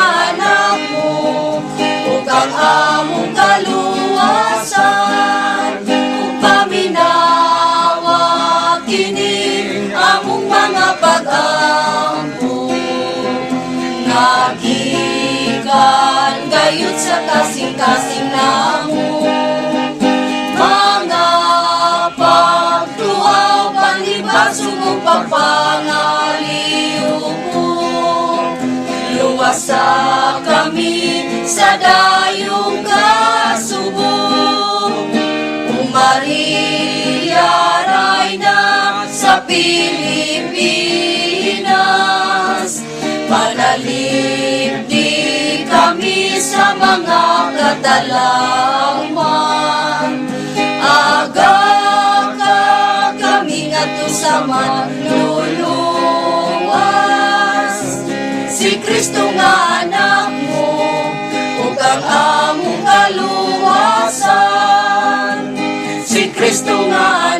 nga anak mo, ug ang among kaluwasan. Ug paminawa kini among mga pag-ampo, nagikan gayud sa kasing-kasing namo. Mga pagtuaw, panibasog ug pagpangaliw mo, luwasa kami sa dayong kasubok. O Maria, Rayna sa Pilipinas, panalipdi kami sa mga kadalaman. Aga ka kami ngadto sa manluluwas. Si Kristo nga anak mo, ug ang among kaluwasan. Si Kristo nga